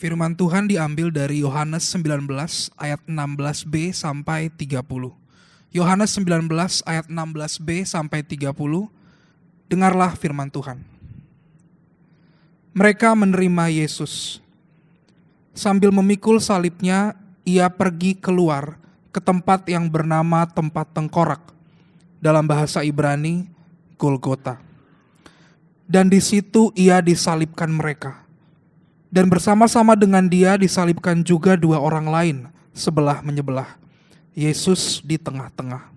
Firman Tuhan diambil dari Yohanes 19 ayat 16b sampai 30. Yohanes 19 ayat 16b sampai 30. Dengarlah firman Tuhan. Mereka menerima Yesus. Sambil memikul salibnya, ia pergi keluar ke tempat yang bernama tempat tengkorak. Dalam bahasa Ibrani, Golgota. Dan di situ ia disalibkan mereka. Dan bersama-sama dengan dia disalibkan juga dua orang lain, sebelah menyebelah. Yesus di tengah-tengah.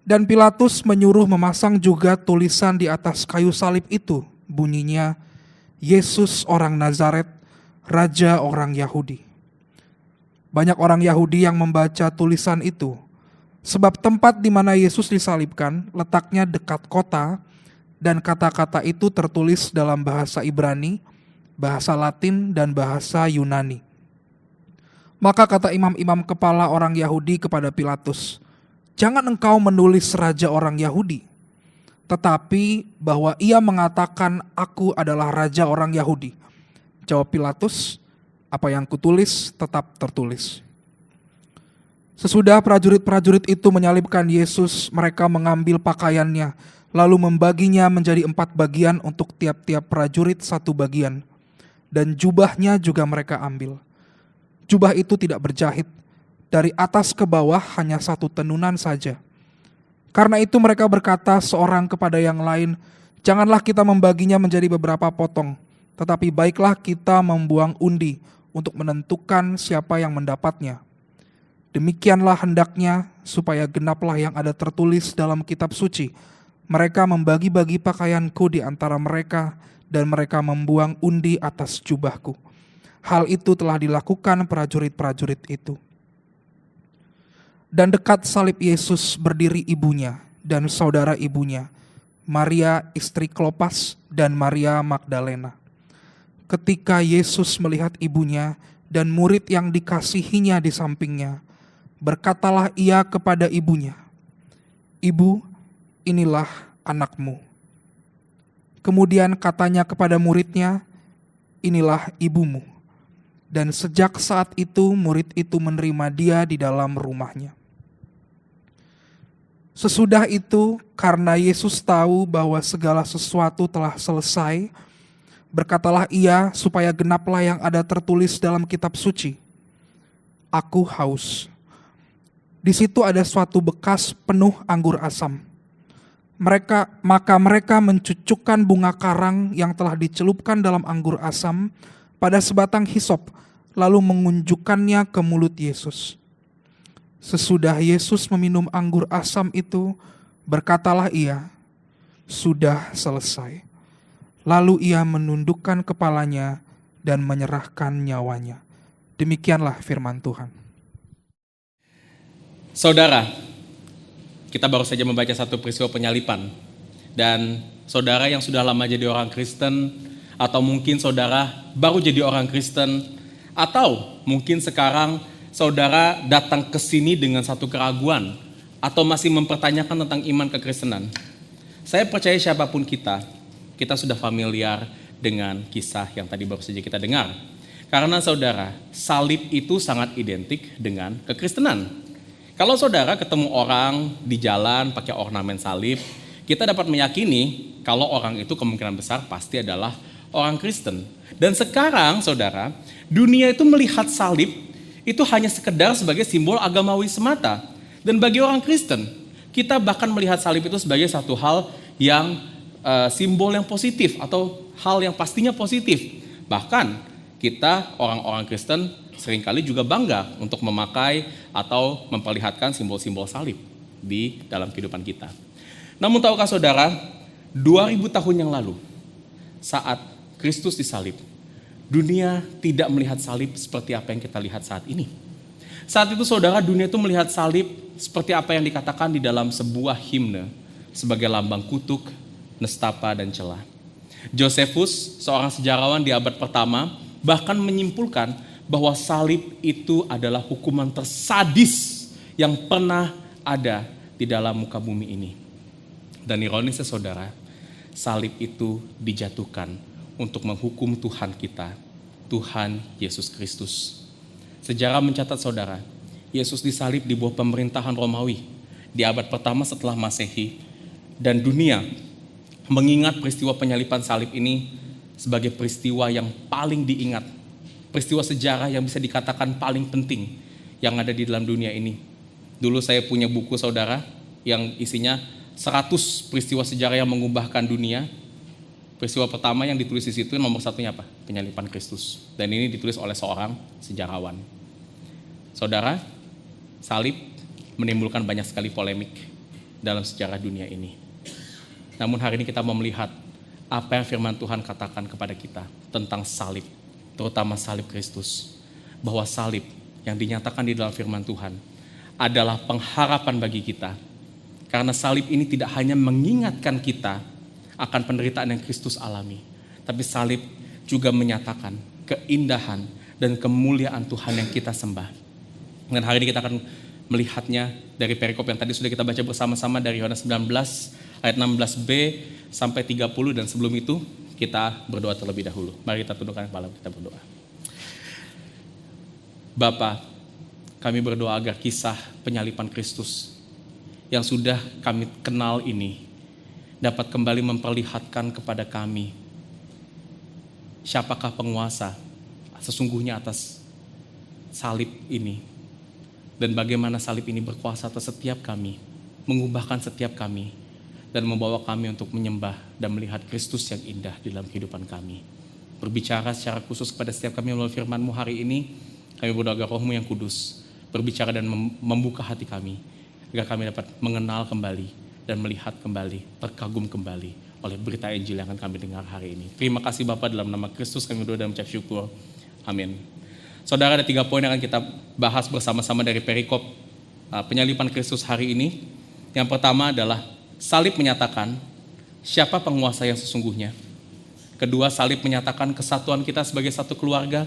Dan Pilatus menyuruh memasang juga tulisan di atas kayu salib itu, bunyinya, Yesus orang Nazaret, Raja orang Yahudi. Banyak orang Yahudi yang membaca tulisan itu, sebab tempat di mana Yesus disalibkan letaknya dekat kota, dan kata-kata itu tertulis dalam bahasa Ibrani, bahasa Latin, dan bahasa Yunani. Maka kata imam-imam kepala orang Yahudi kepada Pilatus, "Jangan engkau menulis Raja orang Yahudi, tetapi bahwa ia mengatakan aku adalah Raja orang Yahudi." Jawab Pilatus, "Apa yang kutulis tetap tertulis." Sesudah prajurit-prajurit itu menyalibkan Yesus, mereka mengambil pakaiannya, lalu membaginya menjadi 4 bagian untuk tiap-tiap prajurit 1 bagian. Dan jubahnya juga mereka ambil. Jubah itu tidak berjahit, dari atas ke bawah hanya 1 tenunan saja. Karena itu mereka berkata seorang kepada yang lain, "Janganlah kita membaginya menjadi beberapa potong, tetapi baiklah kita membuang undi untuk menentukan siapa yang mendapatnya. Demikianlah hendaknya supaya genaplah yang ada tertulis dalam kitab suci. Mereka membagi-bagi pakaianku di antara mereka, dan mereka membuang undi atas jubahku." Hal itu telah dilakukan prajurit-prajurit itu. Dan dekat salib Yesus berdiri ibunya dan saudara ibunya, Maria istri Klopas dan Maria Magdalena. Ketika Yesus melihat ibunya dan murid yang dikasihinya di sampingnya, berkatalah ia kepada ibunya, "Ibu, inilah anakmu." Kemudian katanya kepada muridnya, "Inilah ibumu." Dan sejak saat itu murid itu menerima dia di dalam rumahnya. Sesudah itu, karena Yesus tahu bahwa segala sesuatu telah selesai, berkatalah ia supaya genaplah yang ada tertulis dalam kitab suci, "Aku haus." Di situ ada suatu bekas penuh anggur asam. Maka mereka mencucukkan bunga karang yang telah dicelupkan dalam anggur asam pada sebatang hisop, lalu mengunjukkannya ke mulut Yesus. Sesudah Yesus meminum anggur asam itu, berkatalah ia, "Sudah selesai." Lalu ia menundukkan kepalanya dan menyerahkan nyawanya. Demikianlah firman Tuhan. Saudara, kita baru saja membaca satu peristiwa penyalipan. Dan saudara yang sudah lama jadi orang Kristen, atau mungkin saudara baru jadi orang Kristen, atau mungkin sekarang saudara datang ke sini dengan satu keraguan, atau masih mempertanyakan tentang iman kekristenan. Saya percaya siapapun kita sudah familiar dengan kisah yang tadi baru saja kita dengar. Karena saudara, salib itu sangat identik dengan kekristenan. Kalau saudara ketemu orang di jalan pakai ornamen salib, kita dapat meyakini kalau orang itu kemungkinan besar pasti adalah orang Kristen. Dan sekarang saudara, dunia itu melihat salib itu hanya sekedar sebagai simbol agamawi semata. Dan bagi orang Kristen, kita bahkan melihat salib itu sebagai satu hal yang simbol yang positif atau hal yang pastinya positif. Bahkan kita orang-orang Kristen seringkali juga bangga untuk memakai atau memperlihatkan simbol-simbol salib di dalam kehidupan kita. Namun tahukah saudara, 2000 tahun yang lalu, saat Kristus disalib, dunia tidak melihat salib seperti apa yang kita lihat saat ini. Saat itu saudara, dunia itu melihat salib seperti apa yang dikatakan di dalam sebuah himne sebagai lambang kutuk, nestapa, dan celah. Josephus, seorang sejarawan di abad pertama, bahkan menyimpulkan bahwa salib itu adalah hukuman tersadis yang pernah ada di dalam muka bumi ini. Dan ironisnya saudara, salib itu dijatuhkan untuk menghukum Tuhan kita Tuhan Yesus Kristus. Sejarah mencatat saudara, Yesus disalib di bawah pemerintahan Romawi di abad pertama setelah Masehi, dan dunia mengingat peristiwa penyaliban salib ini sebagai peristiwa yang paling diingat, peristiwa sejarah yang bisa dikatakan paling penting yang ada di dalam dunia ini. Dulu saya punya buku saudara yang isinya 100 peristiwa sejarah yang mengubahkan dunia. Peristiwa pertama yang ditulis di situ nomor satunya apa? Penyaliban Kristus. Dan ini ditulis oleh seorang sejarawan. Saudara, salib menimbulkan banyak sekali polemik dalam sejarah dunia ini. Namun hari ini kita mau melihat apa yang firman Tuhan katakan kepada kita tentang salib, terutama salib Kristus. Bahwa salib yang dinyatakan di dalam firman Tuhan adalah pengharapan bagi kita. Karena salib ini tidak hanya mengingatkan kita akan penderitaan yang Kristus alami, tapi salib juga menyatakan keindahan dan kemuliaan Tuhan yang kita sembah. Dan hari ini kita akan melihatnya dari perikop yang tadi sudah kita baca bersama-sama dari Yohanes 19 ayat 16b sampai 30, dan sebelum itu kita berdoa terlebih dahulu. Mari kita tundukkan kepala kita berdoa. Bapa, kami berdoa agar kisah penyaliban Kristus yang sudah kami kenal ini dapat kembali memperlihatkan kepada kami siapakah penguasa sesungguhnya atas salib ini, dan bagaimana salib ini berkuasa atas setiap kami, mengubahkan setiap kami, dan membawa kami untuk menyembah dan melihat Kristus yang indah di dalam kehidupan kami. Berbicara secara khusus kepada setiap kami melalui firman-Mu hari ini, kami berdoa agar Roh-Mu yang kudus berbicara dan membuka hati kami, agar kami dapat mengenal kembali dan melihat kembali, terkagum kembali oleh berita Injil yang akan kami dengar hari ini. Terima kasih Bapa, dalam nama Kristus kami berdoa dan mengucap syukur. Amin. Saudara, ada 3 poin yang akan kita bahas bersama-sama dari perikop penyaliban Kristus hari ini. Yang pertama adalah salib menyatakan siapa penguasa yang sesungguhnya. Kedua, salib menyatakan kesatuan kita sebagai satu keluarga.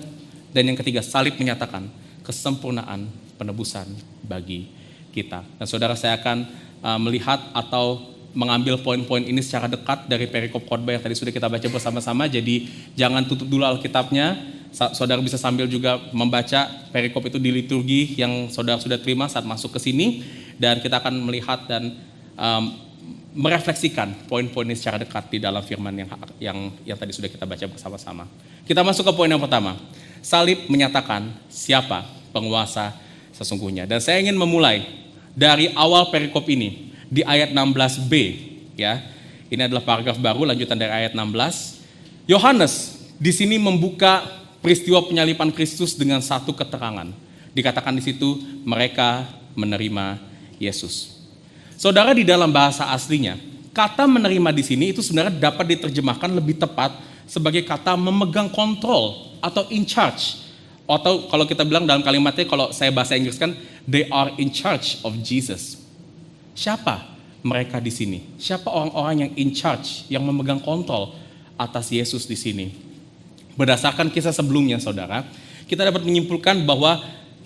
Dan yang ketiga, salib menyatakan kesempurnaan penebusan bagi kita. Dan saudara, saya akan melihat atau mengambil poin-poin ini secara dekat dari perikop khotbah yang tadi sudah kita baca bersama-sama. Jadi jangan tutup dulu Alkitabnya. Saudara bisa sambil juga membaca perikop itu di liturgi yang saudara sudah terima saat masuk ke sini. Dan kita akan melihat dan merefleksikan poin-poin ini secara dekat di dalam firman yang tadi sudah kita baca bersama-sama. Kita masuk ke poin yang pertama. Salib menyatakan siapa penguasa sesungguhnya. Dan saya ingin memulai dari awal perikop ini di ayat 16b, ya. Ini adalah paragraf baru lanjutan dari ayat 16. Yohanes di sini membuka peristiwa penyaliban Kristus dengan satu keterangan. Dikatakan di situ mereka menerima Yesus. Saudara, di dalam bahasa aslinya, kata menerima di sini itu sebenarnya dapat diterjemahkan lebih tepat sebagai kata memegang kontrol atau in charge. Atau kalau kita bilang dalam kalimatnya, kalau saya bahasa Inggris kan, they are in charge of Jesus. Siapa mereka di sini? Siapa orang-orang yang in charge, yang memegang kontrol atas Yesus di sini? Berdasarkan kisah sebelumnya, saudara, kita dapat menyimpulkan bahwa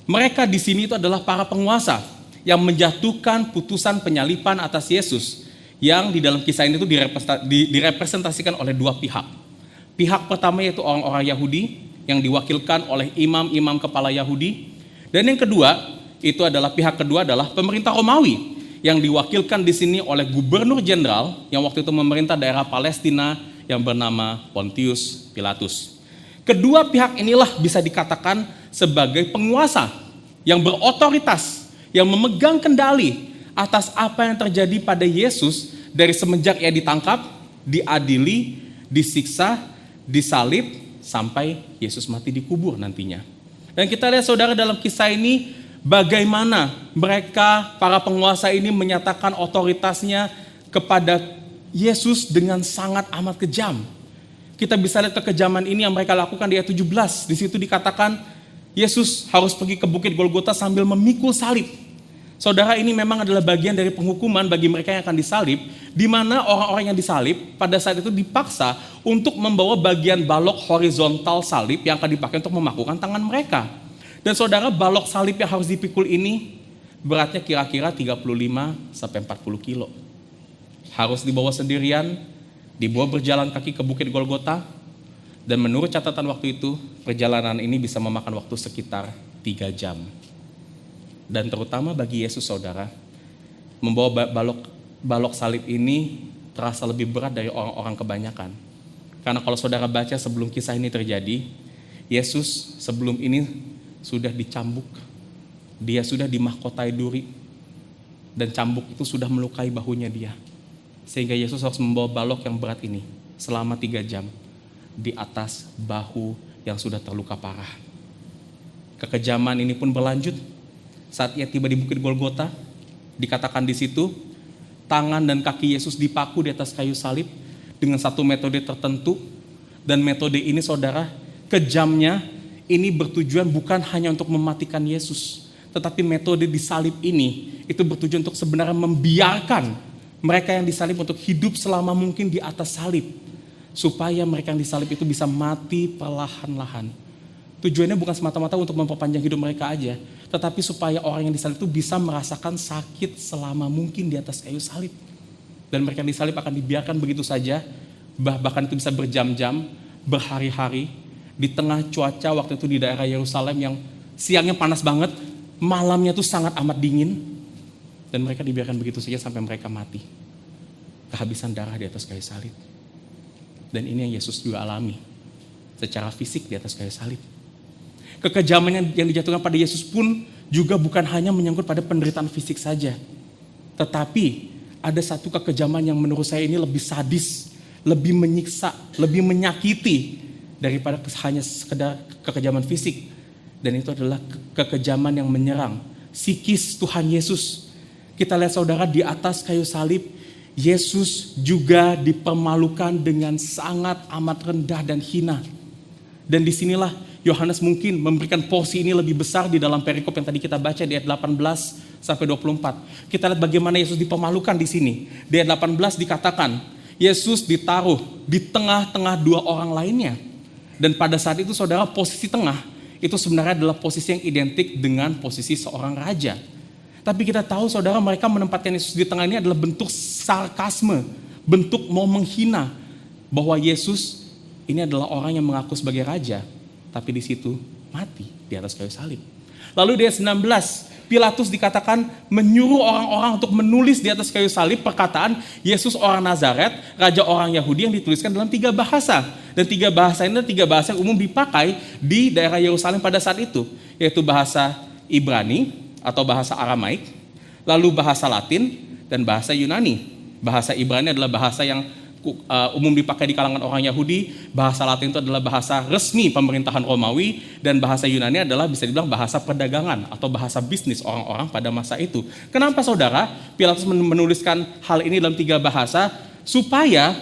mereka di sini itu adalah para penguasa yang menjatuhkan putusan penyaliban atas Yesus, yang di dalam kisah ini itu direpresentasikan oleh 2 pihak. Pihak pertama yaitu orang-orang Yahudi yang diwakilkan oleh imam-imam kepala Yahudi, dan yang kedua itu adalah pihak kedua adalah pemerintah Romawi yang diwakilkan di sini oleh gubernur jenderal yang waktu itu memerintah daerah Palestina yang bernama Pontius Pilatus. Kedua pihak inilah bisa dikatakan sebagai penguasa yang berotoritas, yang memegang kendali atas apa yang terjadi pada Yesus dari semenjak ia ditangkap, diadili, disiksa, disalib, sampai Yesus mati dikubur nantinya. Dan kita lihat saudara dalam kisah ini bagaimana mereka, para penguasa ini menyatakan otoritasnya kepada Yesus dengan sangat amat kejam. Kita bisa lihat kekejaman ini yang mereka lakukan di ayat 17. Di situ dikatakan Yesus harus pergi ke Bukit Golgota sambil memikul salib. Saudara, ini memang adalah bagian dari penghukuman bagi mereka yang akan disalib, di mana orang-orang yang disalib pada saat itu dipaksa untuk membawa bagian balok horizontal salib yang akan dipakai untuk memakukan tangan mereka. Dan saudara, balok salib yang harus dipikul ini beratnya kira-kira 35 sampai 40 kilo. Harus dibawa sendirian, dibawa berjalan kaki ke Bukit Golgota, Dan menurut catatan waktu itu, perjalanan ini bisa memakan waktu sekitar 3 jam. Dan terutama bagi Yesus, saudara, membawa balok salib ini terasa lebih berat dari orang-orang kebanyakan. Karena kalau saudara baca sebelum kisah ini terjadi, Yesus sebelum ini sudah dicambuk, dia sudah dimahkotai duri, dan cambuk itu sudah melukai bahunya dia. Sehingga Yesus harus membawa balok yang berat ini selama 3 jam di atas bahu yang sudah terluka parah. Kekejaman ini pun berlanjut saat ia tiba di Bukit Golgota. Dikatakan di situ, tangan dan kaki Yesus dipaku di atas kayu salib dengan satu metode tertentu. Dan metode ini, saudara, kejamnya ini bertujuan bukan hanya untuk mematikan Yesus, tetapi metode disalib ini itu bertujuan untuk sebenarnya membiarkan mereka yang disalib untuk hidup selama mungkin di atas salib, supaya mereka yang disalib itu bisa mati perlahan-lahan. Tujuannya bukan semata-mata untuk memperpanjang hidup mereka aja, tetapi supaya orang yang disalib itu bisa merasakan sakit selama mungkin di atas kayu salib. Dan mereka yang disalib akan dibiarkan begitu saja, bahkan itu bisa berjam-jam, berhari-hari, di tengah cuaca waktu itu di daerah Yerusalem yang siangnya panas banget, malamnya tuh sangat amat dingin, dan mereka dibiarkan begitu saja sampai mereka mati, kehabisan darah di atas kayu salib. Dan ini yang Yesus juga alami secara fisik di atas kayu salib. Kekejaman yang dijatuhkan pada Yesus pun juga bukan hanya menyangkut pada penderitaan fisik saja, tetapi ada satu kekejaman yang menurut saya ini lebih sadis, lebih menyiksa, lebih menyakiti daripada hanya sekedar kekejaman fisik. Dan itu adalah kekejaman yang menyerang psikis Tuhan Yesus. Kita lihat, saudara, di atas kayu salib, Yesus juga dipermalukan dengan sangat amat rendah dan hina. Dan disinilah Yohanes mungkin memberikan porsi ini lebih besar di dalam perikop yang tadi kita baca di ayat 18 sampai 24. Kita lihat bagaimana Yesus dipermalukan di sini. Di ayat 18 dikatakan, Yesus ditaruh di tengah-tengah 2 orang lainnya. Dan pada saat itu, saudara, posisi tengah itu sebenarnya adalah posisi yang identik dengan posisi seorang raja. Tapi kita tahu, saudara, mereka menempatkan Yesus di tengah ini adalah bentuk sarkasme, bentuk mau menghina bahwa Yesus ini adalah orang yang mengaku sebagai raja, tapi di situ mati di atas kayu salib. Lalu di ayat 19, Pilatus dikatakan menyuruh orang-orang untuk menulis di atas kayu salib perkataan Yesus orang Nazaret, raja orang Yahudi, yang dituliskan dalam 3 bahasa. Dan 3 bahasa ini adalah 3 bahasa yang umum dipakai di daerah Yerusalem pada saat itu, yaitu bahasa Ibrani atau bahasa Aramaik, lalu bahasa Latin dan bahasa Yunani. Bahasa Ibrani adalah bahasa yang umum dipakai di kalangan orang Yahudi, bahasa Latin itu adalah bahasa resmi pemerintahan Romawi, dan bahasa Yunani adalah bisa dibilang bahasa perdagangan atau bahasa bisnis orang-orang pada masa itu. Kenapa, saudara, Pilatus menuliskan hal ini dalam 3 bahasa? Supaya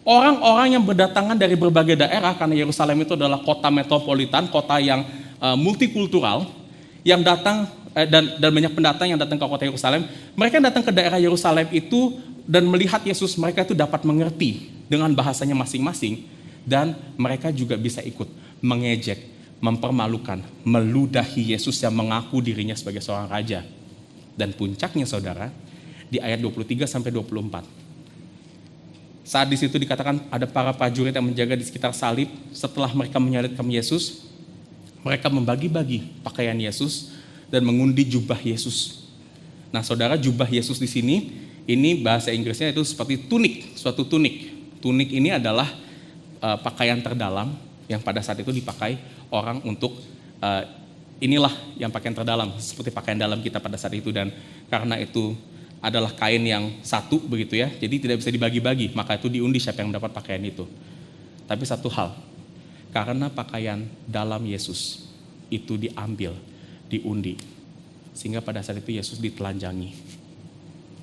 orang-orang yang berdatangan dari berbagai daerah, karena Yerusalem itu adalah kota metropolitan, kota yang multikultural, yang datang dan banyak pendatang yang datang ke kota Yerusalem, mereka yang datang ke daerah Yerusalem itu dan melihat Yesus, mereka itu dapat mengerti dengan bahasanya masing-masing, dan mereka juga bisa ikut mengejek, mempermalukan, meludahi Yesus yang mengaku dirinya sebagai seorang raja. Dan puncaknya, saudara, di ayat 23 sampai 24. Saat di situ dikatakan ada para prajurit yang menjaga di sekitar salib. Setelah mereka menyalitkan Yesus, mereka membagi-bagi pakaian Yesus dan mengundi jubah Yesus. Nah, saudara, jubah Yesus di sini, ini bahasa Inggrisnya itu seperti tunik, suatu tunik. Tunik ini adalah pakaian terdalam yang pada saat itu dipakai orang untuk inilah yang pakaian terdalam, seperti pakaian dalam kita pada saat itu. Dan karena itu adalah kain yang satu begitu ya, jadi tidak bisa dibagi-bagi, maka itu diundi siapa yang mendapat pakaian itu. Tapi satu hal, karena pakaian dalam Yesus itu diambil, diundi, sehingga pada saat itu Yesus ditelanjangi.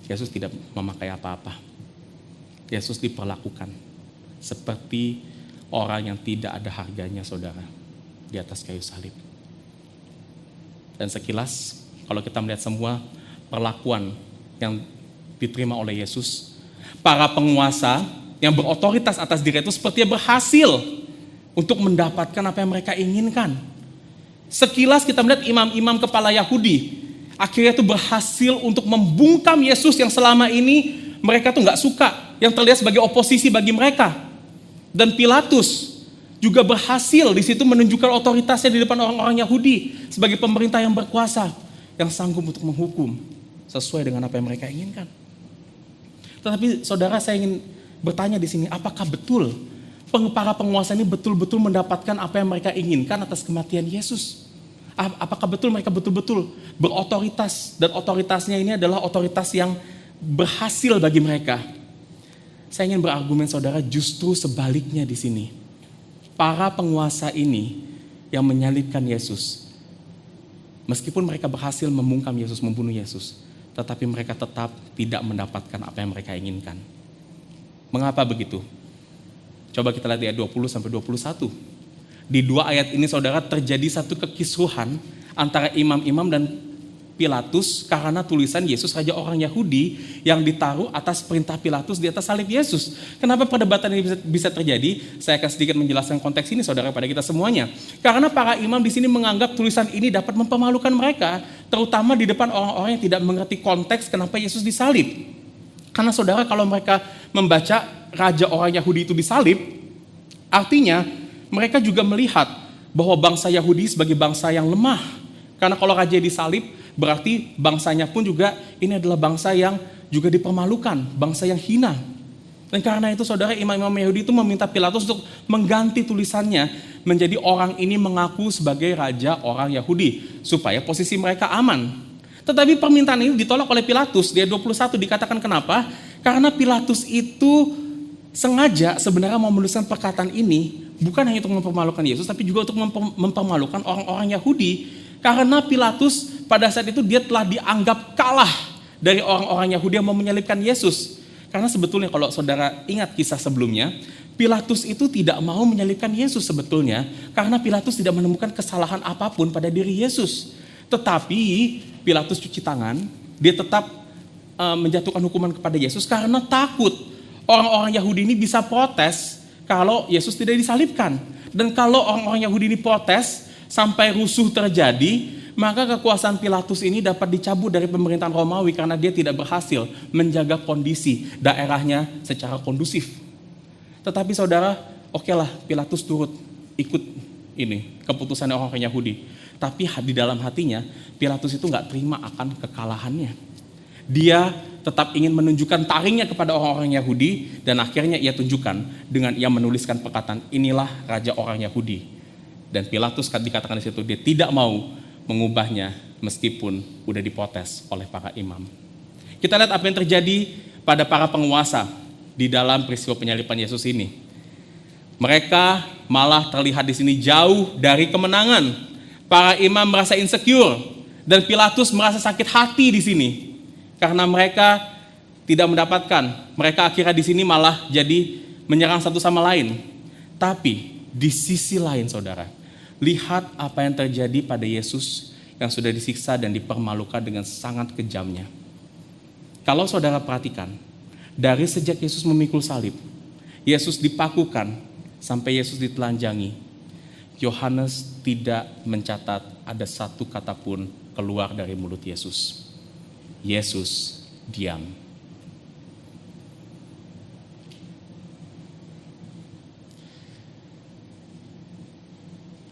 Yesus tidak memakai apa-apa. Yesus diperlakukan seperti orang yang tidak ada harganya, saudara, di atas kayu salib. Dan sekilas, kalau kita melihat semua perlakuan yang diterima oleh Yesus, para penguasa yang berotoritas atas diri itu sepertinya berhasil untuk mendapatkan apa yang mereka inginkan. Sekilas kita melihat imam-imam kepala Yahudi akhirnya itu berhasil untuk membungkam Yesus yang selama ini mereka tuh gak suka, yang terlihat sebagai oposisi bagi mereka. Dan Pilatus juga berhasil di situ menunjukkan otoritasnya di depan orang-orang Yahudi sebagai pemerintah yang berkuasa, yang sanggup untuk menghukum sesuai dengan apa yang mereka inginkan. Tetapi saudara, saya ingin bertanya di sini, apakah betul para penguasa ini betul-betul mendapatkan apa yang mereka inginkan atas kematian Yesus? Apakah betul mereka betul-betul berotoritas, dan otoritasnya ini adalah otoritas yang berhasil bagi mereka? Saya ingin berargumen saudara, justru sebaliknya di sini. Para penguasa ini yang menyalibkan Yesus, meskipun mereka berhasil membungkam Yesus, membunuh Yesus, tetapi mereka tetap tidak mendapatkan apa yang mereka inginkan. Mengapa begitu? Coba kita lihat ayat 20-21. Di dua ayat ini saudara, terjadi satu kekisruhan antara imam-imam dan Pilatus karena tulisan Yesus Raja orang Yahudi yang ditaruh atas perintah Pilatus di atas salib Yesus. Kenapa perdebatan ini bisa terjadi? Saya akan sedikit menjelaskan konteks ini saudara pada kita semuanya. Karena para imam di sini menganggap tulisan ini dapat mempermalukan mereka, terutama di depan orang-orang yang tidak mengerti konteks kenapa Yesus disalib. Karena saudara, kalau mereka membaca Raja orang Yahudi itu disalib, artinya mereka juga melihat bahwa bangsa Yahudi sebagai bangsa yang lemah. Karena kalau raja disalib, berarti bangsanya pun juga ini adalah bangsa yang juga dipermalukan, bangsa yang hina. Dan karena itu saudara, imam-imam Yahudi itu meminta Pilatus untuk mengganti tulisannya menjadi orang ini mengaku sebagai raja orang Yahudi, supaya posisi mereka aman. Tetapi permintaan ini ditolak oleh Pilatus. Di ayat 21 dikatakan kenapa? Karena Pilatus itu sengaja sebenarnya mau menuliskan perkataan ini bukan hanya untuk mempermalukan Yesus, tapi juga untuk mempermalukan orang-orang Yahudi. Karena Pilatus pada saat itu dia telah dianggap kalah dari orang-orang Yahudi yang mau menyalibkan Yesus. Karena sebetulnya kalau saudara ingat kisah sebelumnya, Pilatus itu tidak mau menyalibkan Yesus sebetulnya, karena Pilatus tidak menemukan kesalahan apapun pada diri Yesus. Tetapi Pilatus cuci tangan, dia tetap menjatuhkan hukuman kepada Yesus karena takut orang-orang Yahudi ini bisa protes kalau Yesus tidak disalibkan. Dan kalau orang-orang Yahudi ini protes sampai rusuh terjadi, maka kekuasaan Pilatus ini dapat dicabut dari pemerintahan Romawi karena dia tidak berhasil menjaga kondisi daerahnya secara kondusif. Tetapi saudara, okelah, Pilatus turut ikut ini keputusan orang-orang Yahudi. Tapi di dalam hatinya, Pilatus itu gak terima akan kekalahannya. Dia tetap ingin menunjukkan taringnya kepada orang-orang Yahudi, dan akhirnya ia tunjukkan dengan ia menuliskan perkataan, inilah raja orang Yahudi. Dan Pilatus dikatakan di situ dia tidak mau mengubahnya meskipun udah diprotes oleh para imam. Kita lihat apa yang terjadi pada para penguasa di dalam peristiwa penyaliban Yesus ini. Mereka malah terlihat di sini jauh dari kemenangan. Para imam merasa insecure dan Pilatus merasa sakit hati di sini karena mereka tidak mendapatkan. Mereka akhirnya di sini malah jadi menyerang satu sama lain. Tapi di sisi lain saudara, lihat apa yang terjadi pada Yesus yang sudah disiksa dan dipermalukan dengan sangat kejamnya. Kalau saudara perhatikan, dari sejak Yesus memikul salib, Yesus dipakukan sampai Yesus ditelanjangi, Yohanes tidak mencatat ada satu kata pun keluar dari mulut Yesus. Yesus diam.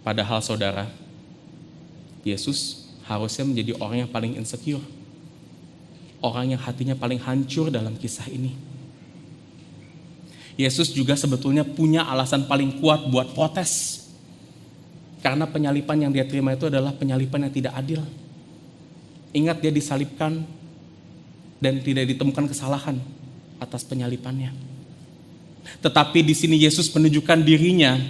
Padahal saudara, Yesus harusnya menjadi orang yang paling insecure. Orang yang hatinya paling hancur dalam kisah ini. Yesus juga sebetulnya punya alasan paling kuat buat protes. Karena penyaliban yang dia terima itu adalah penyaliban yang tidak adil. Ingat, dia disalibkan dan tidak ditemukan kesalahan atas penyalibannya. Tetapi di sini Yesus menunjukkan dirinya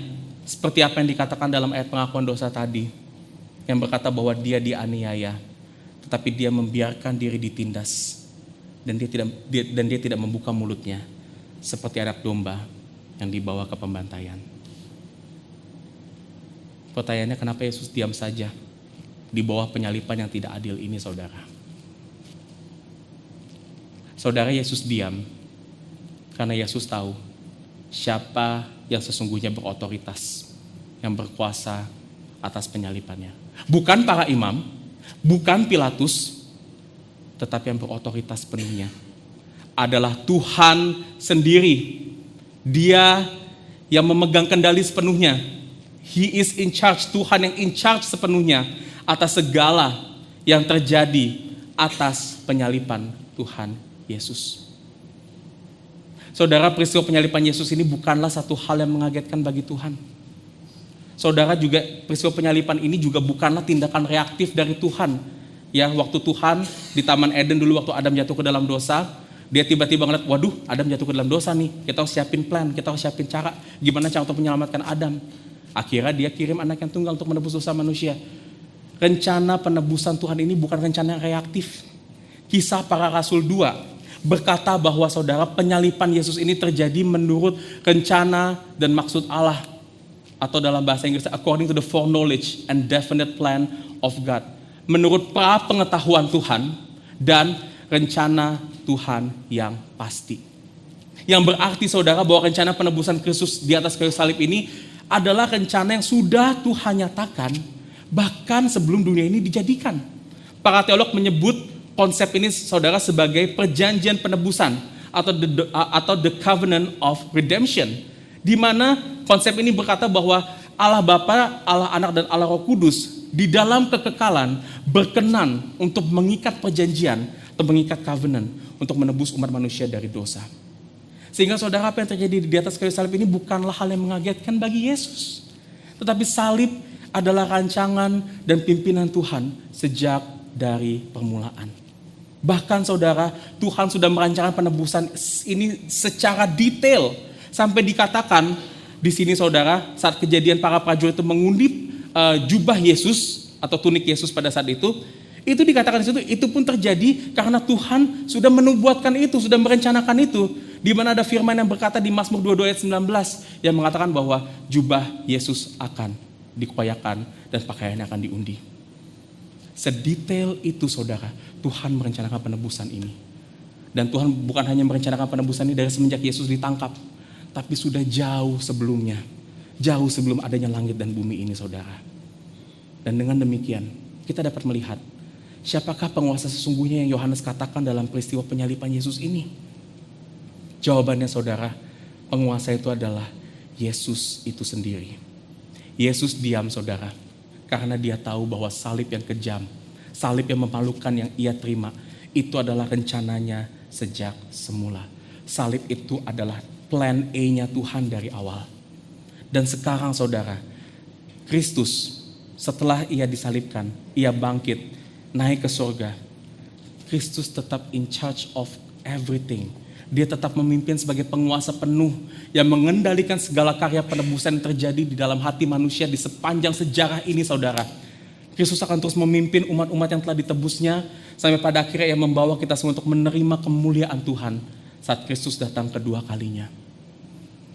seperti apa yang dikatakan dalam ayat pengakuan dosa tadi, yang berkata bahwa dia dianiaya, tetapi dia membiarkan diri ditindas, dan dia tidak membuka mulutnya, seperti anak domba yang dibawa ke pembantaian. Pertanyaannya, kenapa Yesus diam saja di bawah penyaliban yang tidak adil ini, saudara? Saudara, Yesus diam karena Yesus tahu siapa yang sesungguhnya berotoritas, yang berkuasa atas penyalibannya. Bukan para imam, bukan Pilatus, tetapi yang berotoritas penuhnya adalah Tuhan sendiri. Dia yang memegang kendali sepenuhnya. He is in charge, Tuhan yang in charge sepenuhnya atas segala yang terjadi atas penyalipan Tuhan Yesus. Saudara, peristiwa penyalipan Yesus ini bukanlah satu hal yang mengagetkan bagi Tuhan. Saudara, juga peristiwa penyalipan ini juga bukanlah tindakan reaktif dari Tuhan. Ya, waktu Tuhan di Taman Eden dulu waktu Adam jatuh ke dalam dosa, dia tiba-tiba ngeliat, waduh, Adam jatuh ke dalam dosa nih. Kita harus siapin plan, kita harus siapin cara, gimana cara untuk menyelamatkan Adam. Akhirnya dia kirim anak yang tunggal untuk menebus dosa manusia. Rencana penebusan Tuhan ini bukan rencana yang reaktif. Kisah Para Rasul 2 berkata bahwa saudara, penyalipan Yesus ini terjadi menurut rencana dan maksud Allah, atau dalam bahasa Inggris according to the foreknowledge and definite plan of God, menurut pengetahuan Tuhan dan rencana Tuhan yang pasti. Yang berarti saudara bahwa rencana penebusan Kristus di atas kayu salib ini adalah rencana yang sudah Tuhan nyatakan bahkan sebelum dunia ini dijadikan. Para teolog menyebut konsep ini saudara sebagai perjanjian penebusan atau the covenant of redemption, di mana konsep ini berkata bahwa Allah Bapa, Allah Anak dan Allah Roh Kudus di dalam kekekalan berkenan untuk mengikat perjanjian atau mengikat covenant untuk menebus umat manusia dari dosa. Sehingga saudara, apa yang terjadi di atas kayu salib ini bukanlah hal yang mengagetkan bagi Yesus, tetapi salib adalah rancangan dan pimpinan Tuhan sejak dari permulaan. Bahkan saudara, Tuhan sudah merancangkan penebusan ini secara detail sampai dikatakan di sini saudara, saat kejadian para prajurit itu mengundip jubah Yesus atau tunik Yesus pada saat itu dikatakan di situ, itu pun terjadi karena Tuhan sudah menubuatkan itu, sudah merencanakan itu. Di mana ada firman yang berkata di Mazmur 22 ayat 19 yang mengatakan bahwa jubah Yesus akan dikoyakan dan pakaiannya akan diundi. Sedetail itu saudara, Tuhan merencanakan penebusan ini. Dan Tuhan bukan hanya merencanakan penebusan ini dari semenjak Yesus ditangkap, tapi sudah jauh sebelumnya, jauh sebelum adanya langit dan bumi ini saudara. Dan dengan demikian kita dapat melihat siapakah penguasa sesungguhnya yang Yohanes katakan dalam peristiwa penyalipan Yesus ini. Jawabannya saudara, penguasa itu adalah Yesus itu sendiri. Yesus diam saudara, karena dia tahu bahwa salib yang kejam, salib yang memalukan yang ia terima, itu adalah rencananya sejak semula. Salib itu adalah plan A-nya Tuhan dari awal. Dan sekarang saudara, Kristus setelah ia disalibkan, ia bangkit, naik ke surga. Kristus tetap in charge of everything. Dia tetap memimpin sebagai penguasa penuh yang mengendalikan segala karya penebusan yang terjadi di dalam hati manusia di sepanjang sejarah ini saudara. Kristus akan terus memimpin umat-umat yang telah ditebusnya sampai pada akhirnya ia membawa kita semua untuk menerima kemuliaan Tuhan saat Kristus datang kedua kalinya.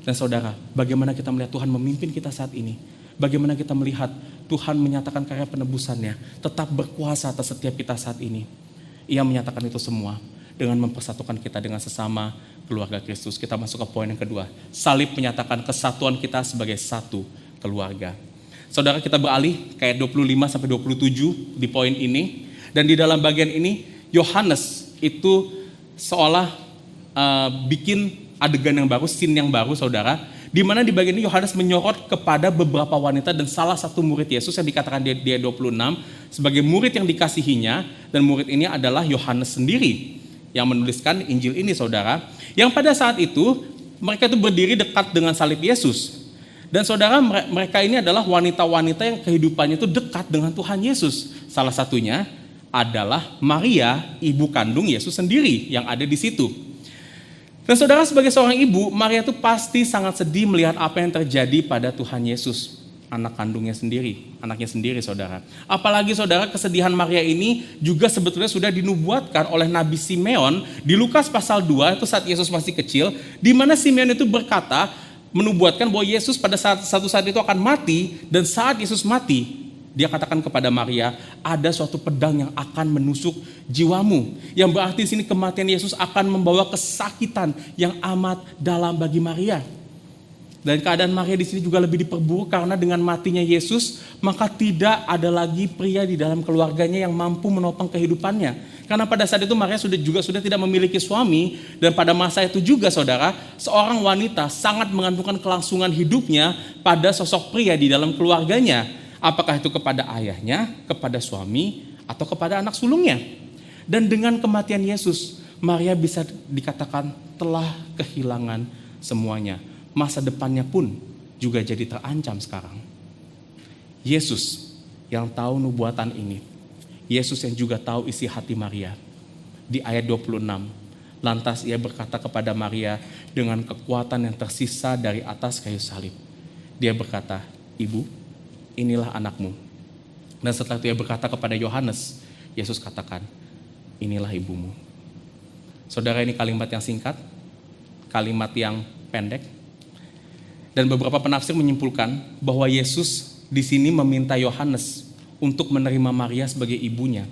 Dan saudara, bagaimana kita melihat Tuhan memimpin kita saat ini? Bagaimana kita melihat Tuhan menyatakan karya penebusannya tetap berkuasa atas setiap kita saat ini? Ia menyatakan itu semua dengan mempersatukan kita dengan sesama keluarga Kristus. Kita masuk ke poin yang kedua. Salib menyatakan kesatuan kita sebagai satu keluarga. Saudara, kita beralih ke ayat 25-27 di poin ini. Dan di dalam bagian ini, Yohanes itu seolah bikin adegan yang baru, scene yang baru saudara. Di mana di bagian ini Yohanes menyorot kepada beberapa wanita dan salah satu murid Yesus yang dikatakan di ayat 26 sebagai murid yang dikasihinya. Dan murid ini adalah Yohanes sendiri yang menuliskan Injil ini saudara, yang pada saat itu mereka itu berdiri dekat dengan salib Yesus. Dan saudara, mereka ini adalah wanita-wanita yang kehidupannya itu dekat dengan Tuhan Yesus. Salah satunya adalah Maria, ibu kandung Yesus sendiri yang ada di situ. Dan saudara, sebagai seorang ibu, Maria itu pasti sangat sedih melihat apa yang terjadi pada Tuhan Yesus, anak kandungnya sendiri, anaknya sendiri saudara. Apalagi saudara, kesedihan Maria ini juga sebetulnya sudah dinubuatkan oleh Nabi Simeon di Lukas pasal 2, itu saat Yesus masih kecil, di mana Simeon itu berkata, menubuatkan bahwa Yesus pada satu saat itu akan mati, dan saat Yesus mati, dia katakan kepada Maria, ada suatu pedang yang akan menusuk jiwamu. Yang berarti di sini kematian Yesus akan membawa kesakitan yang amat dalam bagi Maria. Dan keadaan Maria di sini juga lebih diperburuk karena dengan matinya Yesus, maka tidak ada lagi pria di dalam keluarganya yang mampu menopang kehidupannya. Karena pada saat itu Maria sudah tidak memiliki suami, dan pada masa itu juga saudara, seorang wanita sangat mengandungkan kelangsungan hidupnya pada sosok pria di dalam keluarganya. Apakah itu kepada ayahnya, kepada suami, atau kepada anak sulungnya. Dan dengan kematian Yesus, Maria bisa dikatakan telah kehilangan semuanya. Masa depannya pun juga jadi terancam sekarang. Yesus yang tahu nubuatan ini, Yesus yang juga tahu isi hati Maria. Di ayat 26, lantas ia berkata kepada Maria dengan kekuatan yang tersisa dari atas kayu salib. Dia berkata, "Ibu, inilah anakmu." Dan setelah itu ia berkata kepada Yohanes, Yesus katakan, "Inilah ibumu." Saudara, ini kalimat yang singkat, kalimat yang pendek. Dan beberapa penafsir menyimpulkan bahwa Yesus di sini meminta Yohanes untuk menerima Maria sebagai ibunya,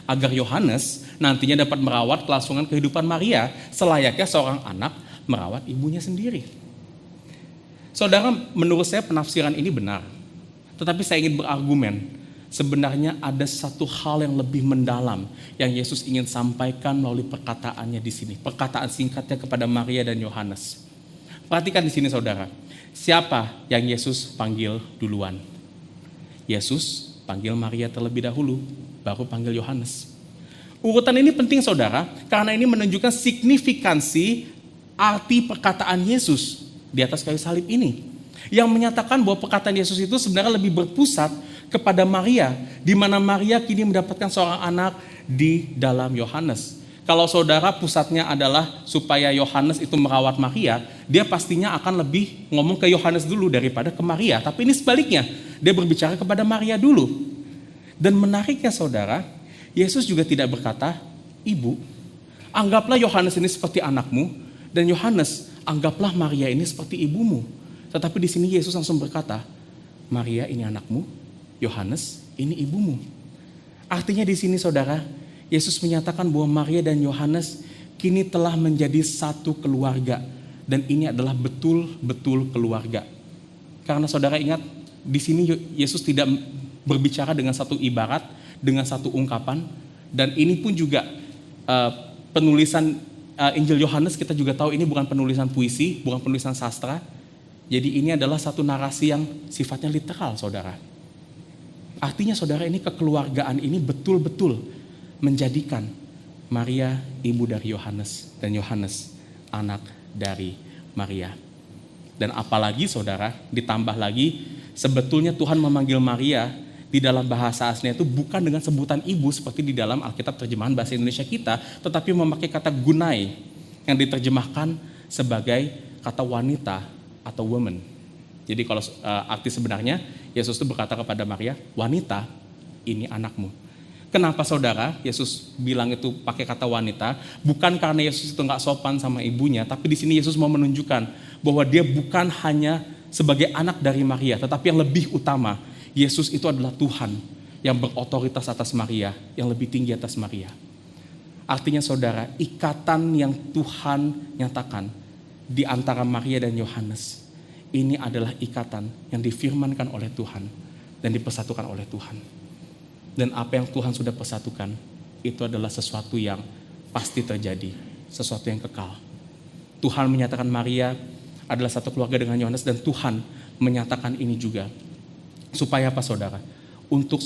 agar Yohanes nantinya dapat merawat kelangsungan kehidupan Maria selayaknya seorang anak merawat ibunya sendiri. Saudara, menurut saya penafsiran ini benar. Tetapi saya ingin berargumen, sebenarnya ada satu hal yang lebih mendalam yang Yesus ingin sampaikan melalui perkataannya di sini. Perkataan singkatnya kepada Maria dan Yohanes. Perhatikan di sini saudara, siapa yang Yesus panggil duluan? Yesus panggil Maria terlebih dahulu, baru panggil Yohanes. Urutan ini penting saudara, karena ini menunjukkan signifikansi arti perkataan Yesus di atas kayu salib ini. Yang menyatakan bahwa perkataan Yesus itu sebenarnya lebih berpusat kepada Maria, di mana Maria kini mendapatkan seorang anak di dalam Yohanes. Kalau saudara pusatnya adalah supaya Yohanes itu merawat Maria, dia pastinya akan lebih ngomong ke Yohanes dulu daripada ke Maria. Tapi ini sebaliknya, dia berbicara kepada Maria dulu. Dan menariknya saudara, Yesus juga tidak berkata, "Ibu, anggaplah Yohanes ini seperti anakmu, dan Yohanes, anggaplah Maria ini seperti ibumu." Tetapi di sini Yesus langsung berkata, "Maria ini anakmu, Yohanes ini ibumu." Artinya di sini saudara, Yesus menyatakan bahwa Maria dan Yohanes kini telah menjadi satu keluarga. Dan ini adalah betul-betul keluarga. Karena saudara ingat, di sini Yesus tidak berbicara dengan satu ibarat, dengan satu ungkapan. Dan ini pun juga penulisan Injil Yohanes, kita juga tahu ini bukan penulisan puisi, bukan penulisan sastra. Jadi ini adalah satu narasi yang sifatnya literal saudara. Artinya saudara, ini kekeluargaan ini betul-betul menjadikan Maria ibu dari Yohanes dan Yohanes anak dari Maria. Dan apalagi saudara, ditambah lagi sebetulnya Tuhan memanggil Maria di dalam bahasa aslinya itu bukan dengan sebutan ibu seperti di dalam Alkitab terjemahan bahasa Indonesia kita, tetapi memakai kata gunai yang diterjemahkan sebagai kata wanita atau woman. Jadi kalau arti sebenarnya Yesus itu berkata kepada Maria, "Wanita, ini anakmu." Kenapa saudara Yesus bilang itu pakai kata wanita? Bukan karena Yesus itu nggak sopan sama ibunya, tapi di sini Yesus mau menunjukkan bahwa dia bukan hanya sebagai anak dari Maria, tetapi yang lebih utama, Yesus itu adalah Tuhan yang berotoritas atas Maria, yang lebih tinggi atas Maria. Artinya saudara, ikatan yang Tuhan nyatakan di antara Maria dan Yohanes, ini adalah ikatan yang difirmankan oleh Tuhan dan dipersatukan oleh Tuhan. Dan apa yang Tuhan sudah persatukan, itu adalah sesuatu yang pasti terjadi, sesuatu yang kekal. Tuhan menyatakan Maria adalah satu keluarga dengan Yohanes, dan Tuhan menyatakan ini juga. Supaya apa saudara? Untuk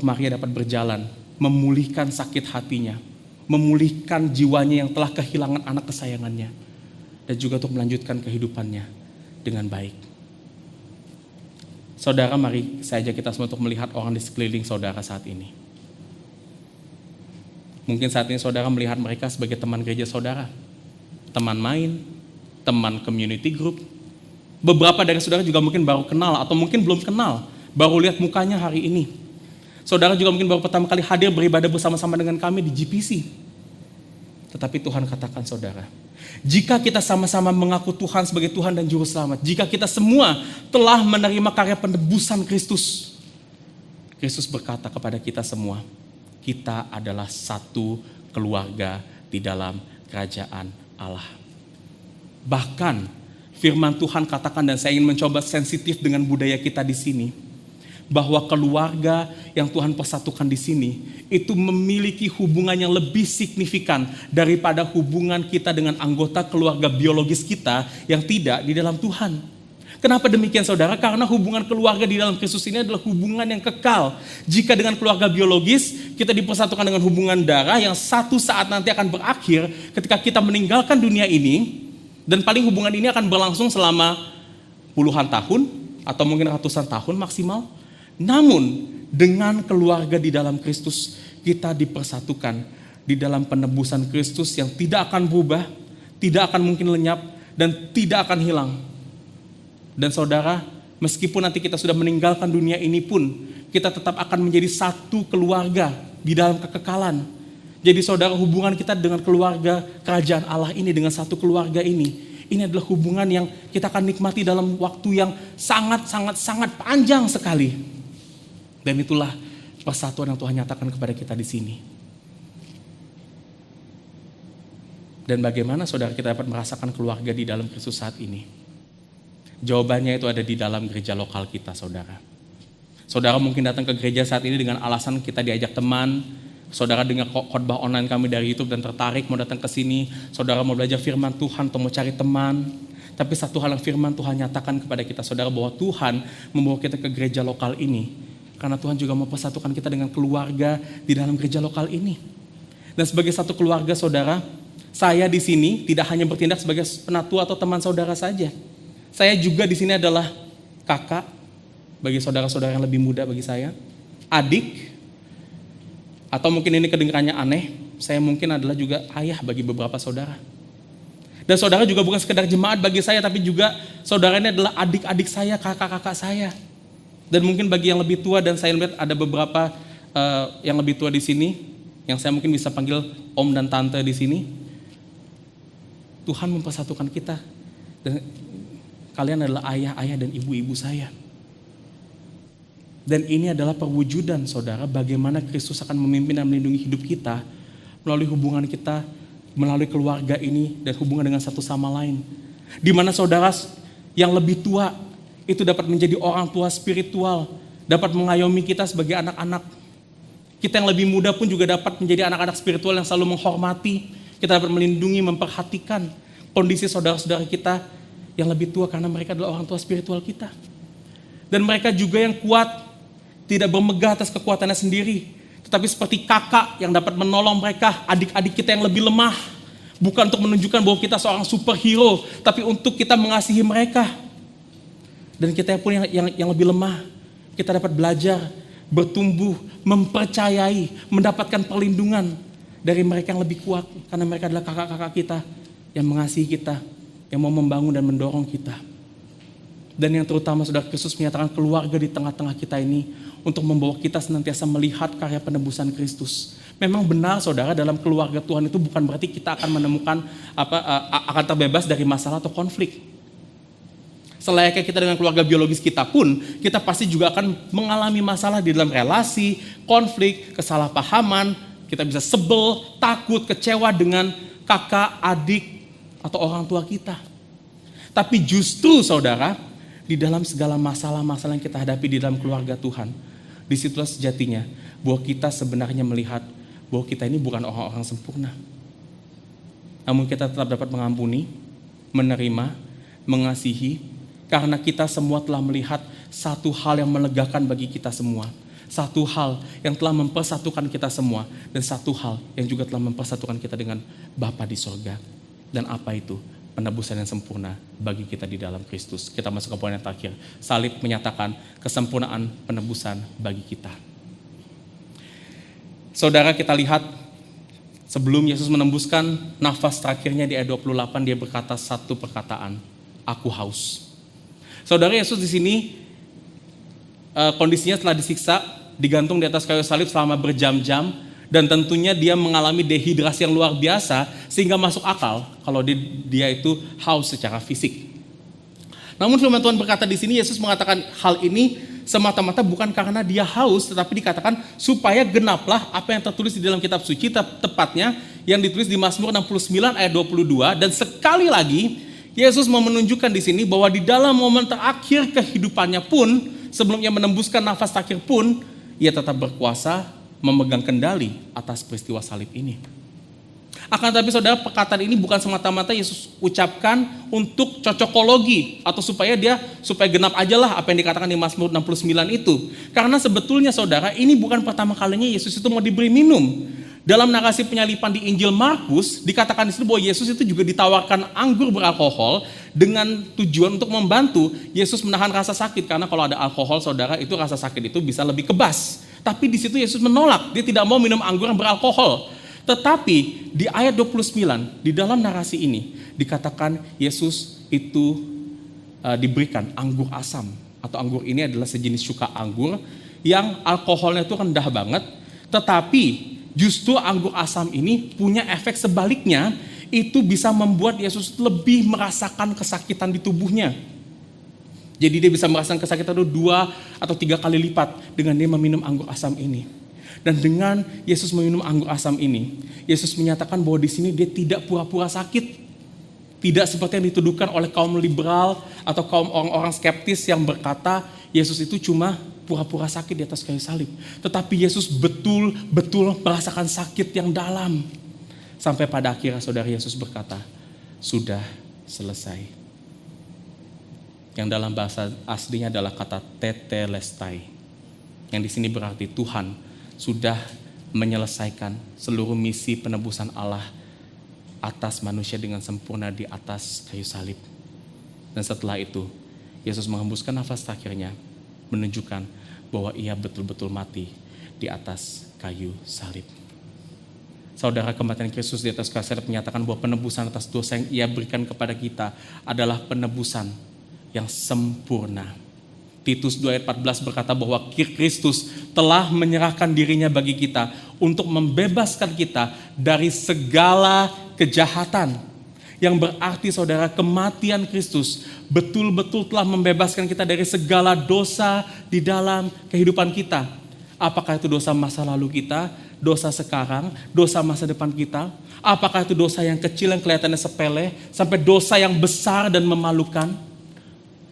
Maria dapat berjalan, memulihkan sakit hatinya, memulihkan jiwanya yang telah kehilangan anak kesayangannya, dan juga untuk melanjutkan kehidupannya dengan baik. Saudara, mari saya ajak kita semua untuk melihat orang di sekeliling saudara saat ini. Mungkin saat ini saudara melihat mereka sebagai teman gereja saudara, teman main, teman community group. Beberapa dari saudara juga mungkin baru kenal atau mungkin belum kenal, baru lihat mukanya hari ini. Saudara juga mungkin baru pertama kali hadir beribadah bersama-sama dengan kami di GPC. Tetapi Tuhan katakan saudara, jika kita sama-sama mengaku Tuhan sebagai Tuhan dan Juru Selamat, jika kita semua telah menerima karya penebusan Kristus, Kristus berkata kepada kita semua, kita adalah satu keluarga di dalam kerajaan Allah. Bahkan firman Tuhan katakan, dan saya ingin mencoba sensitif dengan budaya kita di sini, bahwa keluarga yang Tuhan persatukan di sini itu memiliki hubungan yang lebih signifikan daripada hubungan kita dengan anggota keluarga biologis kita yang tidak di dalam Tuhan. Kenapa demikian saudara? Karena hubungan keluarga di dalam Kristus ini adalah hubungan yang kekal. Jika dengan keluarga biologis kita dipersatukan dengan hubungan darah yang satu saat nanti akan berakhir ketika kita meninggalkan dunia ini, dan paling hubungan ini akan berlangsung selama puluhan tahun atau mungkin ratusan tahun maksimal. Namun dengan keluarga di dalam Kristus kita dipersatukan di dalam penebusan Kristus yang tidak akan berubah, tidak akan mungkin lenyap, dan tidak akan hilang. Dan saudara, meskipun nanti kita sudah meninggalkan dunia ini pun, kita tetap akan menjadi satu keluarga di dalam kekekalan. Jadi saudara, hubungan kita dengan keluarga kerajaan Allah ini, dengan satu keluarga ini adalah hubungan yang kita akan nikmati dalam waktu yang sangat panjang sekali. Dan itulah persatuan yang Tuhan nyatakan kepada kita di sini. Dan bagaimana saudara kita dapat merasakan keluarga di dalam Kristus saat ini? Jawabannya itu ada di dalam gereja lokal kita, saudara. Saudara mungkin datang ke gereja saat ini dengan alasan kita diajak teman. Saudara dengar khotbah online kami dari YouTube dan tertarik mau datang ke sini. Saudara mau belajar firman Tuhan atau mau cari teman. Tapi satu hal yang firman Tuhan nyatakan kepada kita, saudara, bahwa Tuhan membawa kita ke gereja lokal ini karena Tuhan juga mau persatukan kita dengan keluarga di dalam gereja lokal ini. Dan sebagai satu keluarga, saudara, saya di sini tidak hanya bertindak sebagai penatua atau teman saudara saja. Saya juga di sini adalah kakak bagi saudara-saudara yang lebih muda bagi saya, adik, atau mungkin ini kedengarannya aneh, saya mungkin adalah juga ayah bagi beberapa saudara. Dan saudara juga bukan sekedar jemaat bagi saya, tapi juga saudara ini adalah adik-adik saya, kakak-kakak saya. Dan mungkin bagi yang lebih tua, dan saya lihat ada beberapa yang lebih tua di sini, yang saya mungkin bisa panggil om dan tante di sini. Tuhan mempersatukan kita. Dan kalian adalah ayah-ayah dan ibu-ibu saya. Dan ini adalah perwujudan, saudara, bagaimana Kristus akan memimpin dan melindungi hidup kita melalui hubungan kita, melalui keluarga ini, dan hubungan dengan satu sama lain. Di mana saudara yang lebih tua itu dapat menjadi orang tua spiritual, dapat mengayomi kita sebagai anak-anak. Kita yang lebih muda pun juga dapat menjadi anak-anak spiritual yang selalu menghormati. Kita dapat melindungi, memperhatikan kondisi saudara-saudara kita yang lebih tua karena mereka adalah orang tua spiritual kita. Dan mereka juga yang kuat, tidak bermegah atas kekuatannya sendiri, tetapi seperti kakak yang dapat menolong mereka, adik-adik kita yang lebih lemah. Bukan untuk menunjukkan bahwa kita seorang superhero, tapi untuk kita mengasihi mereka. Dan kita pun yang lebih lemah, kita dapat belajar, bertumbuh, mempercayai, mendapatkan perlindungan dari mereka yang lebih kuat, karena mereka adalah kakak-kakak kita yang mengasihi kita, yang mau membangun dan mendorong kita. Dan yang terutama saudara, Kristus menyatakan keluarga di tengah-tengah kita ini untuk membawa kita senantiasa melihat karya penebusan Kristus. Memang benar saudara, dalam keluarga Tuhan itu bukan berarti kita akan menemukan akan terbebas dari masalah atau konflik. Selayaknya kita dengan keluarga biologis kita pun, kita pasti juga akan mengalami masalah di dalam relasi, konflik, kesalahpahaman. Kita bisa sebel, takut, kecewa dengan kakak, adik, atau orang tua kita. Tapi justru saudara, di dalam segala masalah-masalah yang kita hadapi di dalam keluarga Tuhan, disitulah sejatinya bahwa kita sebenarnya melihat bahwa kita ini bukan orang-orang sempurna. Namun kita tetap dapat mengampuni, menerima, mengasihi, karena kita semua telah melihat satu hal yang melegakan bagi kita semua. Satu hal yang telah mempersatukan kita semua, dan satu hal yang juga telah mempersatukan kita dengan Bapa di sorga. Dan apa itu? Penebusan yang sempurna bagi kita di dalam Kristus. Kita masuk ke poin yang terakhir. Salib menyatakan kesempurnaan penebusan bagi kita. Saudara, kita lihat sebelum Yesus menembuskan nafas terakhirnya di ayat 28, dia berkata satu perkataan, aku haus. Saudara, Yesus di sini kondisinya setelah disiksa, digantung di atas kayu salib selama berjam-jam, dan tentunya dia mengalami dehidrasi yang luar biasa sehingga masuk akal kalau dia itu haus secara fisik. Namun firman Tuhan berkata di sini, Yesus mengatakan hal ini semata-mata bukan karena dia haus, tetapi dikatakan supaya genaplah apa yang tertulis di dalam kitab suci, tepatnya yang ditulis di Mazmur 69 ayat 22. Dan sekali lagi Yesus mau menunjukkan di sini bahwa di dalam momen terakhir kehidupannya pun sebelum ia menembuskan nafas terakhir pun, ia tetap berkuasa memegang kendali atas peristiwa salib ini. Akan tetapi saudara, perkataan ini bukan semata-mata Yesus ucapkan untuk cocokologi atau supaya genap aja lah apa yang dikatakan di Mazmur 69 itu. Karena sebetulnya saudara, ini bukan pertama kalinya Yesus itu mau diberi minum. Dalam narasi penyalipan di Injil Markus dikatakan di situ bahwa Yesus itu juga ditawarkan anggur beralkohol dengan tujuan untuk membantu Yesus menahan rasa sakit, karena kalau ada alkohol saudara itu rasa sakit itu bisa lebih kebas. Tapi di situ Yesus menolak, dia tidak mau minum anggur yang beralkohol. Tetapi di ayat 29 di dalam narasi ini dikatakan Yesus itu diberikan anggur asam, atau anggur ini adalah sejenis cuka anggur yang alkoholnya itu rendah banget, tetapi justru anggur asam ini punya efek sebaliknya, itu bisa membuat Yesus lebih merasakan kesakitan di tubuhnya. Jadi dia bisa merasakan kesakitan itu 2 atau 3 kali lipat dengan dia meminum anggur asam ini. Dan dengan Yesus meminum anggur asam ini, Yesus menyatakan bahwa di sini dia tidak pura-pura sakit. Tidak seperti yang dituduhkan oleh kaum liberal atau kaum orang-orang skeptis yang berkata Yesus itu cuma pura-pura sakit di atas kayu salib. Tetapi Yesus betul-betul merasakan sakit yang dalam. Sampai pada akhirnya saudara Yesus berkata, sudah selesai. Yang dalam bahasa aslinya adalah kata tetelestai. Yang di sini berarti Tuhan sudah menyelesaikan seluruh misi penebusan Allah atas manusia dengan sempurna di atas kayu salib. Dan setelah itu, Yesus menghembuskan nafas terakhirnya, menunjukkan bahwa ia betul-betul mati di atas kayu salib. Saudara, kematian Kristus di atas kayu salib menyatakan bahwa penebusan atas dosa yang ia berikan kepada kita adalah penebusan yang sempurna. Titus 2 ayat 14 berkata bahwa Kristus telah menyerahkan dirinya bagi kita untuk membebaskan kita dari segala kejahatan. Yang berarti saudara, kematian Kristus betul-betul telah membebaskan kita dari segala dosa di dalam kehidupan kita. Apakah itu dosa masa lalu kita, dosa sekarang, dosa masa depan kita? Apakah itu dosa yang kecil yang kelihatannya sepele, sampai dosa yang besar dan memalukan?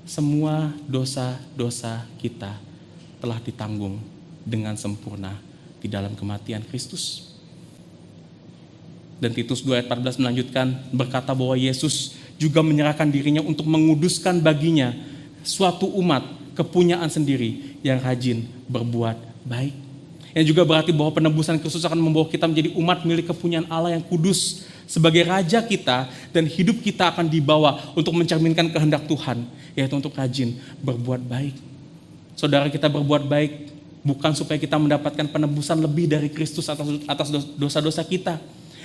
Semua dosa-dosa kita telah ditanggung dengan sempurna di dalam kematian Kristus. Dan Titus 2 ayat 14 melanjutkan berkata bahwa Yesus juga menyerahkan dirinya untuk menguduskan baginya suatu umat kepunyaan sendiri yang rajin berbuat baik. Yang juga berarti bahwa penebusan Kristus akan membawa kita menjadi umat milik kepunyaan Allah yang kudus sebagai raja kita, dan hidup kita akan dibawa untuk mencerminkan kehendak Tuhan, yaitu untuk rajin berbuat baik. Saudara, kita berbuat baik bukan supaya kita mendapatkan penebusan lebih dari Kristus atas dosa-dosa kita.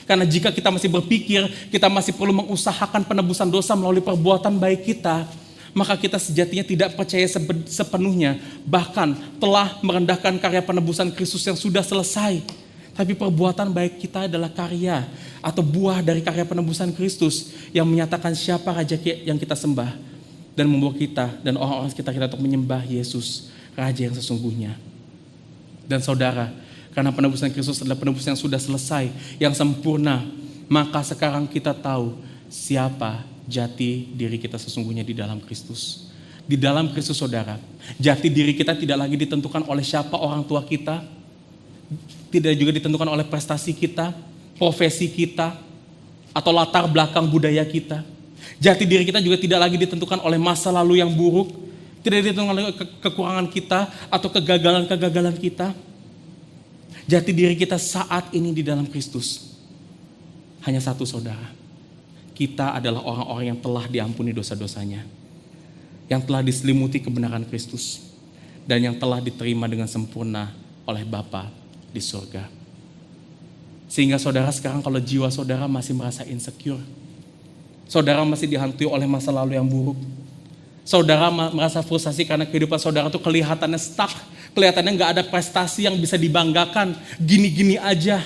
Karena jika kita masih berpikir kita masih perlu mengusahakan penebusan dosa melalui perbuatan baik kita, maka kita sejatinya tidak percaya sepenuhnya, bahkan telah merendahkan karya penebusan Kristus yang sudah selesai. Tapi perbuatan baik kita adalah karya atau buah dari karya penebusan Kristus yang menyatakan siapa Raja yang kita sembah, dan membawa kita dan orang-orang sekitar kita untuk menyembah Yesus, Raja yang sesungguhnya. Dan saudara, karena penebusan Kristus adalah penebusan yang sudah selesai, yang sempurna, maka sekarang kita tahu siapa jati diri kita sesungguhnya di dalam Kristus. Di dalam Kristus saudara, jati diri kita tidak lagi ditentukan oleh siapa orang tua kita, tidak juga ditentukan oleh prestasi kita, profesi kita, atau latar belakang budaya kita. Jati diri kita juga tidak lagi ditentukan oleh masa lalu yang buruk, tidak ditentukan oleh kekurangan kita atau kegagalan-kegagalan kita. Jati diri kita saat ini di dalam Kristus hanya satu, saudara. Kita adalah orang-orang yang telah diampuni dosa-dosanya, yang telah diselimuti kebenaran Kristus, dan yang telah diterima dengan sempurna oleh Bapa di surga. Sehingga saudara, sekarang kalau jiwa saudara masih merasa insecure, saudara masih dihantui oleh masa lalu yang buruk, saudara merasa frustasi karena kehidupan saudara itu kelihatannya stuck, kelihatannya gak ada prestasi yang bisa dibanggakan, gini-gini aja.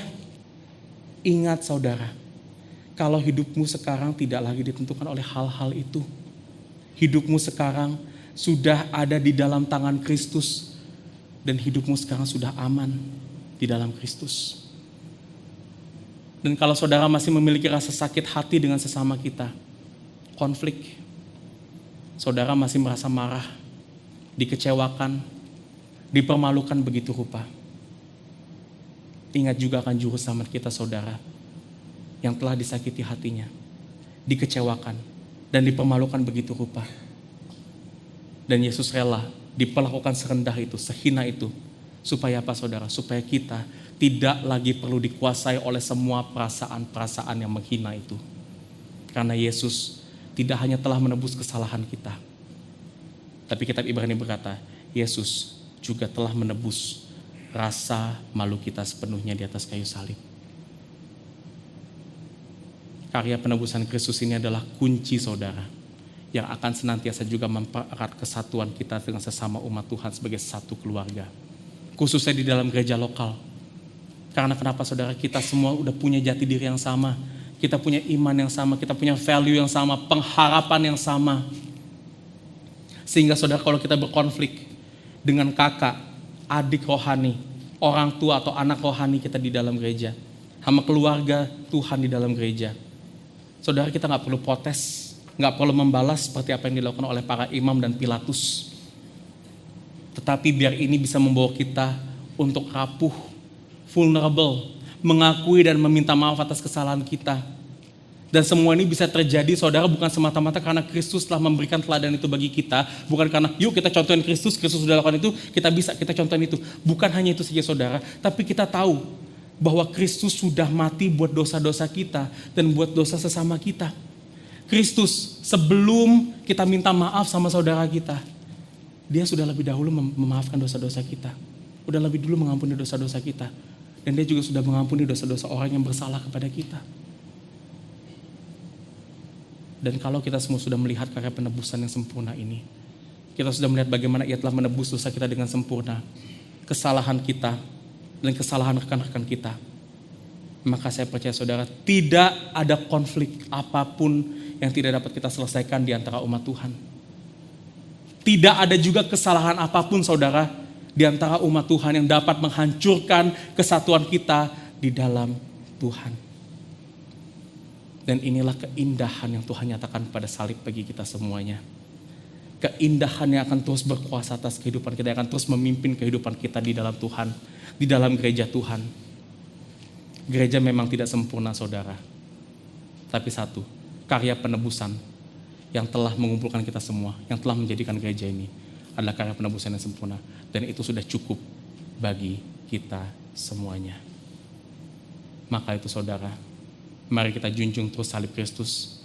Ingat saudara, kalau hidupmu sekarang tidak lagi ditentukan oleh hal-hal itu, hidupmu sekarang sudah ada di dalam tangan Kristus, dan hidupmu sekarang sudah aman di dalam Kristus. Dan kalau saudara masih memiliki rasa sakit hati dengan sesama kita, konflik, saudara masih merasa marah dikecewakan, dipermalukan begitu rupa. Ingat juga akan juru selamat kita saudara, yang telah disakiti hatinya, dikecewakan, dan dipermalukan begitu rupa. Dan Yesus rela diperlakukan serendah itu, sehina itu. Supaya apa saudara? Supaya kita tidak lagi perlu dikuasai oleh semua perasaan-perasaan yang menghina itu. Karena Yesus tidak hanya telah menebus kesalahan kita, tapi kitab Ibrani berkata, Yesus juga telah menebus rasa malu kita sepenuhnya di atas kayu salib. Karya penebusan Kristus ini adalah kunci saudara, yang akan senantiasa juga mempererat kesatuan kita dengan sesama umat Tuhan sebagai satu keluarga. Khususnya di dalam gereja lokal. Karena kenapa saudara? Kita semua udah punya jati diri yang sama. Kita punya iman yang sama, kita punya value yang sama, pengharapan yang sama. Sehingga saudara, kalau kita berkonflik dengan kakak, adik rohani, orang tua atau anak rohani kita di dalam gereja, sama keluarga Tuhan di dalam gereja, saudara, kita gak perlu protes, gak perlu membalas seperti apa yang dilakukan oleh para imam dan Pilatus. Tetapi biar ini bisa membawa kita untuk rapuh, vulnerable, mengakui dan meminta maaf atas kesalahan kita. Dan semua ini bisa terjadi saudara bukan semata-mata karena Kristus telah memberikan teladan itu bagi kita. Bukan karena yuk kita contohin Kristus sudah lakukan itu, kita contohin itu. Bukan hanya itu saja saudara, tapi kita tahu bahwa Kristus sudah mati buat dosa-dosa kita dan buat dosa sesama kita. Kristus sebelum kita minta maaf sama saudara kita, Dia sudah lebih dahulu memaafkan dosa-dosa kita. Udah lebih dulu mengampuni dosa-dosa kita. Dan Dia juga sudah mengampuni dosa-dosa orang yang bersalah kepada kita. Dan kalau kita semua sudah melihat karya penebusan yang sempurna ini, kita sudah melihat bagaimana Ia telah menebus dosa kita dengan sempurna, kesalahan kita dan kesalahan rekan-rekan kita, maka saya percaya saudara, tidak ada konflik apapun yang tidak dapat kita selesaikan di antara umat Tuhan. Tidak ada juga kesalahan apapun saudara di antara umat Tuhan yang dapat menghancurkan kesatuan kita di dalam Tuhan. Dan inilah keindahan yang Tuhan nyatakan pada salib bagi kita semuanya. Keindahan yang akan terus berkuasa atas kehidupan kita, yang akan terus memimpin kehidupan kita di dalam Tuhan, di dalam gereja Tuhan. Gereja memang tidak sempurna saudara, tapi satu, karya penebusan yang telah mengumpulkan kita semua, yang telah menjadikan gereja ini adalah karya penebusan yang sempurna. Dan itu sudah cukup bagi kita semuanya. Maka itu saudara, mari kita junjung terus salib Kristus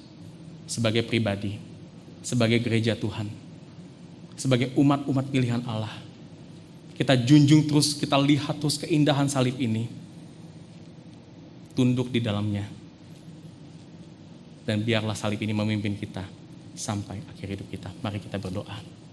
sebagai pribadi, sebagai gereja Tuhan, sebagai umat-umat pilihan Allah. Kita junjung terus, kita lihat terus keindahan salib ini, tunduk di dalamnya, dan biarlah salib ini memimpin kita sampai akhir hidup kita. Mari kita berdoa.